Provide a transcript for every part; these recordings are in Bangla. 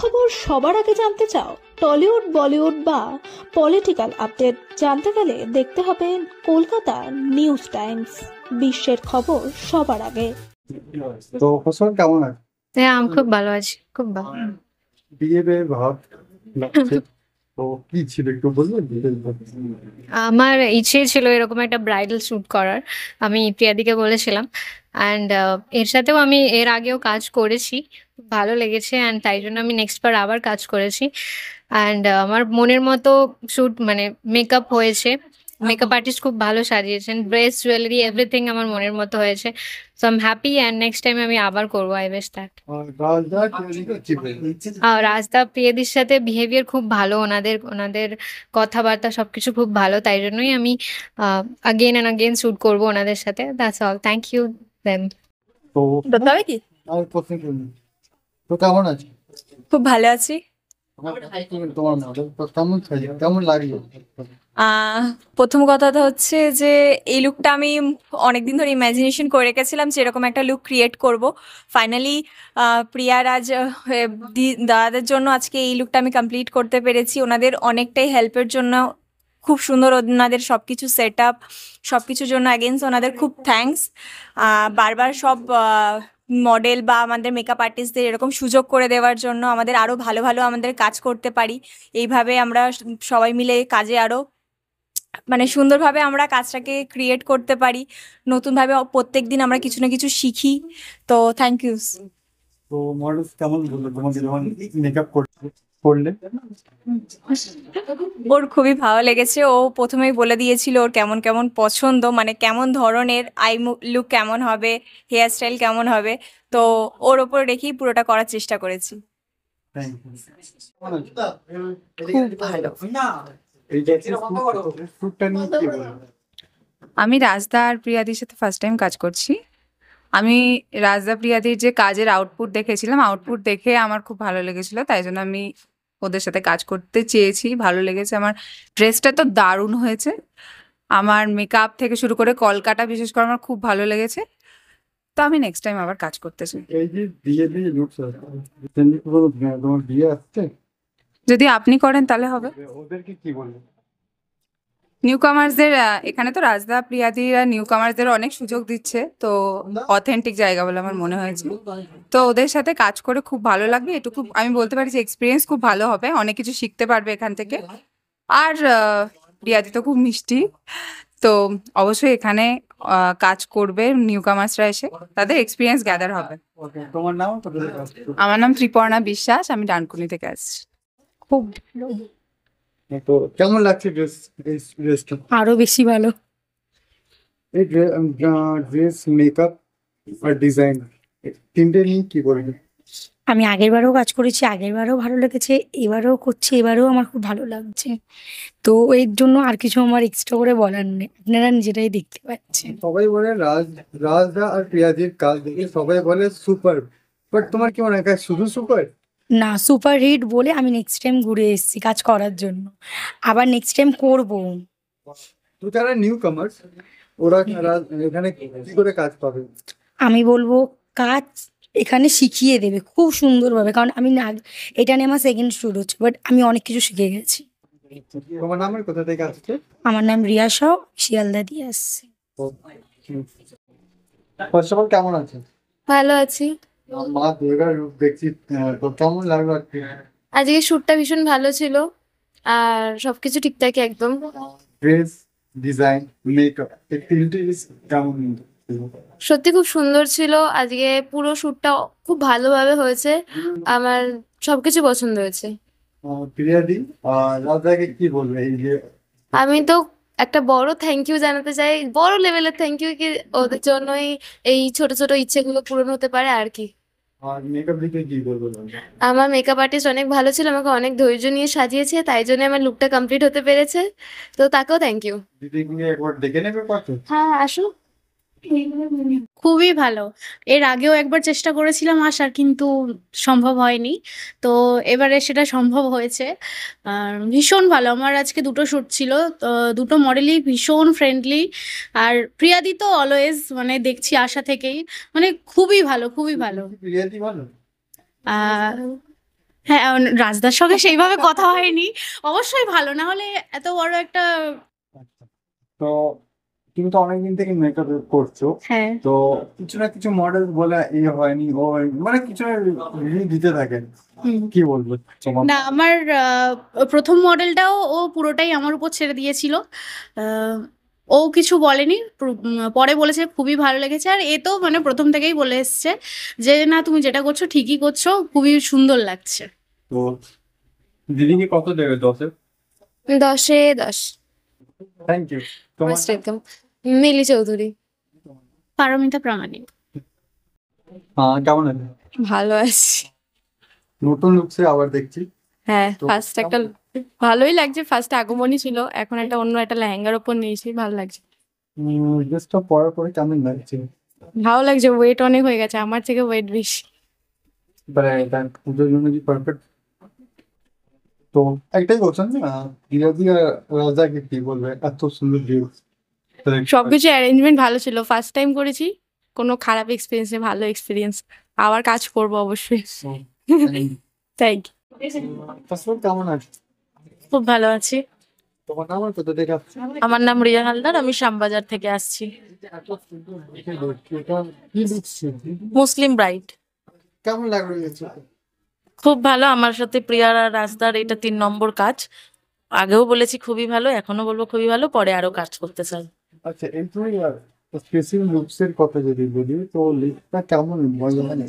খবর সবার আগে জানতে চাও? টলিউড, বলিউড বা পলিটিক্যাল আপডেট জানতে গেলে দেখতে হবে কলকাতা নিউজ টাইমস। বিশ্বের খবর সবার আগে। তো ফসল কেমন আছে? হ্যাঁ, আমি খুব ভালো আছি, খুব ভালো। বিয়ে ভাব লাগছে, তো কি ছিল একটু বলবেন? আমার ইচ্ছে ছিল এরকম একটা ব্রাইডাল শ্যুট করার। আমি প্রিয়াদিকে বলেছিলাম। অ্যান্ড এর সাথেও আমি এর আগেও কাজ করেছি। খুব ভালো লেগেছে অ্যান্ড তাই জন্য আমি নেক্সট বার আবার কাজ করেছি। অ্যান্ড আমার মনের মতো শ্যুট মানে মেকআপ হয়েছে। মেকআপ আর্টিস্ট খুব ভালো সাজিয়েছেন। ড্রেস, জুয়েলারি এভরিথিং আমার মনের মতো হয়েছে। So I am happy and next time আমি আবার করবো। I wish that. রাজদা প্রিয়াদির সাথে বিহেভিয়ার খুব ভালো, ওনাদের কথাবার্তা সবকিছু খুব ভালো, তাই জন্যই আমি আগেন অ্যান্ড আগেন শুট করবো ওনাদের সাথে। That's all, thank you them. তো বলতে হবে কি? আর প্রশ্ন করুন, তো কেমন আছে? খুব ভালো আছি। তোমার মডেল তো কেমন সাজে, কেমন লাগলো? প্রথম কথাটা হচ্ছে যে এই লুকটা আমি অনেকদিন ধরে ইমাজিনেশন করে রেখেছিলাম যে এরকম একটা লুক ক্রিয়েট করব। ফাইনালি প্রিয়ারাজ দাদাদের জন্য আজকে এই লুকটা আমি কমপ্লিট করতে পেরেছি। ওনাদের অনেকটাই হেল্পের জন্য খুব সুন্দর, ওনাদের সব কিছু সেট আপ সব কিছুর জন্য অ্যাগেন্স ওনাদের খুব থ্যাঙ্কস। বারবার সব মডেল বা আমাদের মেকআপ আর্টিস্টদের এরকম সুযোগ করে দেওয়ার জন্য, আমাদের আরও ভালো ভালো আমাদের কাজ করতে পারি এইভাবে আমরা সবাই মিলে কাজে আরও মানে সুন্দরভাবে আমরা কাজটাকে ক্রিয়েট করতে পারি। নতুনভাবে প্রত্যেক দিন আমরা কিছু না কিছু শিখি। তো থ্যাংক ইউ। তো মডেল কেমন বললো তোমাকে যখন মেকআপ করলে? ওর খুবই ভালো লেগেছে। ও প্রথমেই বলে দিয়েছিল ওর কেমন কেমন পছন্দ, মানে কেমন ধরনের আই লুক কেমন হবে, হেয়ার স্টাইল কেমন হবে। তো ওর ওপর রেখেই পুরোটা করার চেষ্টা করেছি। খুব ভালো। আমি রাজদা আর প্রিয়াদির সাথে ফার্স্ট টাইম কাজ করছি। আমি রাজদা প্রিয়াদির যে কাজের আউটপুট দেখেছিলাম, আউটপুট দেখে আমার খুব ভালো লেগেছিল, তাই জন্য আমি ওদের সাথে কাজ করতে চেয়েছি। ভালো লেগেছে। আমার ড্রেসটা তো দারুণ হয়েছে। আমার মেকআপ থেকে শুরু করে কলকাটা বিশেষ করে আমার খুব ভালো লেগেছে। তো আমি নেক্সট টাইম আবার কাজ করতে চাই। এই যে বিয়ে লুকস তোমার বিয়ে আসছে, যদি আপনি করেন তাহলে হবে। ওদেরকে কি বলবেন? নিউ কামার্সদের এখানে তো রাজদা প্রিয়াদিরা নিউ কামার্সদের অনেক সুযোগ দিচ্ছে, তো অথেন্টিক জায়গা বলে আমার মনে হয়েছে। তো ওদের সাথে কাজ করে খুব ভালো লাগবে, এটুকু আমি বলতে পারি যে এক্সপিরিয়েন্স খুব ভালো হবে, অনেক কিছু শিখতে পারবে এখান থেকে। আর প্রিয়াদি তো খুব মিষ্টি, তো অবশ্যই এখানে কাজ করবে নিউ কামার্সরা এসে, তাদের এক্সপিরিয়েন্স গ্যাদার হবে। তোমার নাম? আমার নাম ত্রিপর্ণা বিশ্বাস, আমি ডানকুনি থেকে আসছি। খুব তো কেমন লাগছে ড্রেসটা? আরো বেশি ভালো। এই ড্রেস, মেকআপ আর ডিজাইন তিনটে নিয়ে কি বলবেন? আমি আগেরবারও কাজ করেছি, আগেরবারও ভালো লেগেছে, এবারেও করছি, এবারেও আমার খুব ভালো লাগছে। তো এর জন্য আর কিছু আমার এক্সট্রা করে বলার নেই, আপনারা নিজেরাই দেখতে পাচ্ছেন। সবাই বলে রাজদা আর প্রিয়াদির কাজ দেখে সবাই বলে সুপার, বাট তোমার কি মনে হয় শুধু সুপার? না, সুপার হিট বলে আমি নেক্সট টাইম ঘুরে এসেছি কাজ করার জন্য, আবার নেক্সট টাইম করবো। তো যারা নিউ কামার্স ওরা এখানে কি করে কাজ পাবে? আমি বলবো কাজ এখানে শিখিয়ে দেবে খুব সুন্দরভাবে, কারণ আমি না, এটা নিয়ে আমার সেকেন্ড শুট হচ্ছে, বাট আমি অনেক কিছু শিখে গেছি। তোমার নামের কোথা থেকে আসছে? আমার নাম রিয়া শাহ, শিয়ালদা দিয়ে আসছে। ফার্স্ট অফ অল কেমন আছে? ভালো আছি। মা দুর্গার রূপ দেখছি, তো কেমন লাগলো আজকে? আজকে শ্যুটটা ভীষণ ভালো ছিল আর সবকিছু ঠিকঠাক একদম। ড্রেস, ডিজাইন, মেকআপ এই তিনটে কেমন? সত্যি খুব সুন্দর ছিল। আজকে পুরো শ্যুটটা খুব ভালোভাবে হয়েছে, আমার সবকিছু পছন্দ হয়েছে। প্রিয়াদি আর রাজাকে কি বলবে এই যে? আমি তো একটা বড় থ্যাংক ইউ জানাতে চাই, বড় লেভেলের থ্যাংক ইউ, কি ওদের জন্যই এই ছোট ছোট ইচ্ছেগুলো পূরণ হতে পারে আর কি। আর মেকআপ দিকে কি বলবো? আমার মেকআপ আর্টিস্ট অনেক ভালো ছিল, আমাকে অনেক ধৈর্য নিয়ে সাজিয়েছে, তাই জন্য আমার লুকটা কমপ্লিট হতে পেরেছে। তো তাকেও থ্যাংক ইউ। দিদিকে একবার দেখে নেবে পারতো? হ্যাঁ, আসো। খুবই ভালো। এর আগেও একবার চেষ্টা করেছিলাম আসার, কিন্তু সম্ভব হয়নি। তো এবারে সেটা সম্ভব হয়েছে। আর ভীষণ ভালো। আমার আজকে দুটো শ্যুট ছিল, তো দুটো মডেলই ভীষণ ফ্রেন্ডলি। আর প্রিয়াদি তো অলওয়েজ, মানে দেখছি আশা থেকেই, মানে খুবই ভালো, খুবই ভালো। প্রিয়াদি ভালো? আহ হ্যাঁ, রাজদার সঙ্গে সেইভাবে কথা হয়নি। অবশ্যই ভালো, না হলে এত বড় একটা। আচ্ছা। তো তুমি তো অনেকদিন থেকে মেকআপ করছো, হ্যাঁ। তো কিছু না কিছু মডেল বলে হয়নি ও হয়নি, মানে কিছু রিভিউ দিতে থাকেন, হুম। কি বলবো তোমার? না, আমার প্রথম মডেলটাও ও পুরোটাই আমার উপর ছেড়ে দিয়েছিল। আহ, ও কিছু বলেনি, পরে বলেছে খুবই ভালো লেগেছে। আর এ তো মানে প্রথম থেকেই বলে এসছে যে না, তুমি যেটা করছো ঠিকই করছো, খুবই সুন্দর লাগছে। তো দিদিকে কত দেবে 10-এ? 10-এ 10। Thank you. তোমার মোস্ট ওয়েলকাম। মিলি চৌধুরী। পারমিতা প্রামাণিক। কেমন আছে? ভালো আছি। নতুন লুকসে আবার দেখছি। হ্যাঁ, তো ফার্স্ট একটা ভালোই লাগছে। ফার্স্ট আগমনী ছিল, এখন একটা অন্য একটা লেহেঙ্গার ওপর নিয়েছি, ভালো লাগছে। ড্রেসটা পরার পরে কেমন লাগছে? ভালো লাগছে, ওয়েট অনেক হয়ে গেছে, আমার থেকে ওয়েট বেশি। মানে এটা পুজোর জন্য কি পারফেক্ট? তো একটাই কোশ্চেন, রিয়াদি আর রাজাকে কি বলবে, এত সুন্দর ভিউ? সবকিছু অ্যারেঞ্জমেন্ট ভালো ছিল, ফার্স্ট টাইম করেছি, কোনো খারাপ এক্সপিরিয়েন্স নেই, ভালো এক্সপিরিয়েন্স। আবার কাজ করবো অবশ্যই। Thank you. কেমন আছে? খুব ভালো আছি। তোমার নাম আর কোথা থেকে আসছে? আমার নাম রিয়া হালদার, আমি শ্যামবাজার থেকে আসছি। এত সুন্দর দেখে look, এটা কি লিখছে? মুসলিম ব্রাইড। কেমন লাগলো লিখছে? খুব ভালো, আমার সাথে প্রিয়ার আর রাজদার এটা 3 নম্বর কাজ। আগেও বলেছি খুবই ভালো, এখনো বলবো খুবই ভালো, পরে আরো কাজ করতে চাই। আচ্ছা, এই তুমি স্পেশাল লুকস এর কথা যদি বলি, তো লুকটা কেমন মানে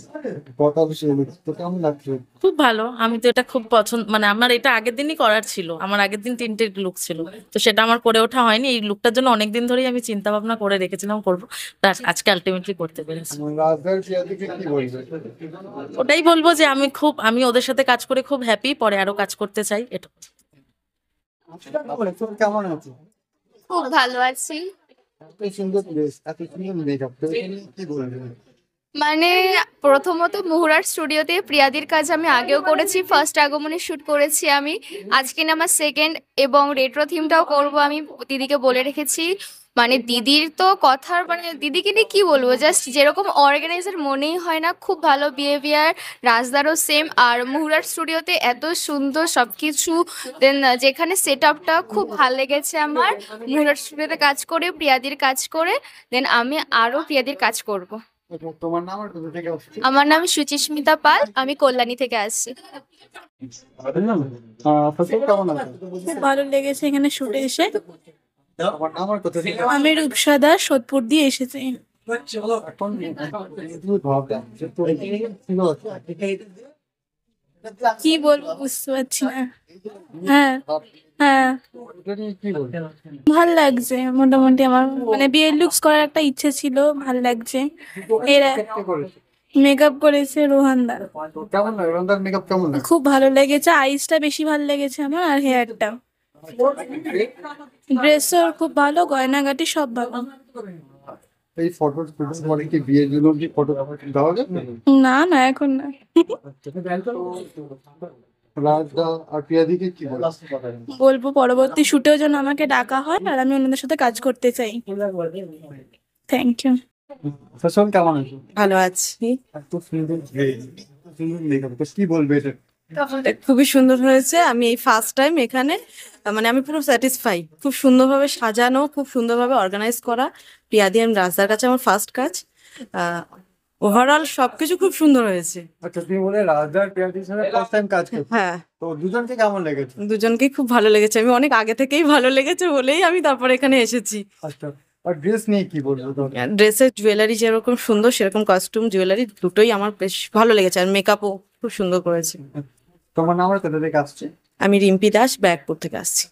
কথা বসে লুকস তো কেমন লাগছে? খুব ভালো, আমি তো এটা খুব পছন্দ, মানে আমার এটা আগের দিনই করার ছিল, আমার আগের দিন 3টে লুক ছিল, তো সেটা আমার করে ওঠা হয়নি। এই লুকটার জন্য অনেকদিন ধরেই আমি চিন্তা ভাবনা করে রেখেছিলাম করবো, তার আজকে আলটিমেটলি করতে পেরেছি। রাজদার প্রিয়াদিকে কি বলবে? ওটাই বলবো যে আমি ওদের সাথে কাজ করে খুব হ্যাপি, পরে আরো কাজ করতে চাই এটা। তুমি কেমন আছো? খুব ভালো আছি। এত সুন্দর ড্রেস, এত সুন্দর মেকআপ, তো এটা নিয়ে কি বলবে? মানে প্রথমত মুহুরার স্টুডিওতে প্রিয়াদির কাজ আমি আগেও করেছি, ফার্স্ট আগমনী শ্যুট করেছি আমি, আজকে না আমার সেকেন্ড, এবং রেট্রো থিমটাও করব আমি দিদিকে বলে রেখেছি। মানে দিদির তো কথার, মানে দিদিকে নিয়ে কি বলবো, জাস্ট যেরকম অর্গানাইজার মনেই হয় না, খুব ভালো বিহেভিয়ার। রাজদারও সেম। আর মুহুরার স্টুডিওতে এত সুন্দর সব কিছু, দেন যেখানে সেট আপটা খুব ভালো লেগেছে আমার। মুহুরার স্টুডিওতে কাজ করে, প্রিয়াদির কাজ করে, দেন আমি আরও প্রিয়াদির কাজ করব। তোমার নাম আর কোথা থেকে আসছে? আমার নাম সুচিস্মিতা পাল, আমি কল্যাণী থেকে আসছি। কেমন আছে? খুব ভালো লেগেছে এখানে শুটে এসে। তোমার নাম আর কোথা থেকে? আমি রূপসা দাস, সোদপুর দিয়ে এসেছি। এখন তুমি ভাবলাম যে তো ছিল কি বলবো বুঝতে পারছি না। হ্যাঁ হ্যাঁ, এটা নিয়ে কি বলবে? ভাল লাগছে মোটামুটি। আমার মানে বিয়ের লুকস করার একটা ইচ্ছে ছিল, ভাল লাগছে। এরা মেকআপ করেছে রোহানদা। কেমন লাগে রন্দার মেকআপ, কেমন লাগে? খুব ভালো লেগেছে, আইসটা বেশি ভালো লেগেছে আমার, আর হেয়ারটা। ড্রেসও খুব ভালো, গয়নাগাটি সব ভালো। এই ফটো পরে কি বিয়ের জন্য কি ফটো দেওয়া যাবে? না না, এখন না। রাজদা আর প্রিয়াদিকে কি বলবে? বলবো পরবর্তী শুটেও যেন আমাকে ডাকা হয়, আর আমি ওনাদের সাথে কাজ করতে চাই। Thank you. ফসল কেমন আছে? ভালো আছি। এত সুন্দর ড্রেস, এত সুন্দর মেকআপ, তো কি বলবে এটা? খুবই সুন্দর হয়েছে। আমি এই ফার্স্ট টাইম এখানে, মানে আমি পুরো স্যাটিসফাই। খুব সুন্দরভাবে সাজানো, খুব সুন্দরভাবে অর্গানাইজ করা। প্রিয়াদি আর রাজদার কাছে আমার ফার্স্ট কাজ। ওভারঅল সবকিছু খুব সুন্দর হয়েছে। আচ্ছা, তুমি বলে রাজদা আর প্রিয়াদির সাথে ফার্স্ট টাইম কাজ করছো, হ্যাঁ, তো দুজনকে কেমন লেগেছে? দুজনকেই খুব ভালো লেগেছে। আমি অনেক আগে থেকেই ভালো লেগেছে বলেই আমি তারপর এখানে এসেছি। আচ্ছা, আর ড্রেস নিয়ে কি বলবো তোমাকে? ড্রেসের জুয়েলারি যেরকম সুন্দর, সেরকম কস্টিউম জুয়েলারি দুটোই আমার বেশ ভালো লেগেছে। আর মেকআপও খুব সুন্দর করেছে। তোমার নাম আর কোথা থেকে আসছে? আমি রিম্পি দাস, ব্যারাকপুর থেকে আসছি।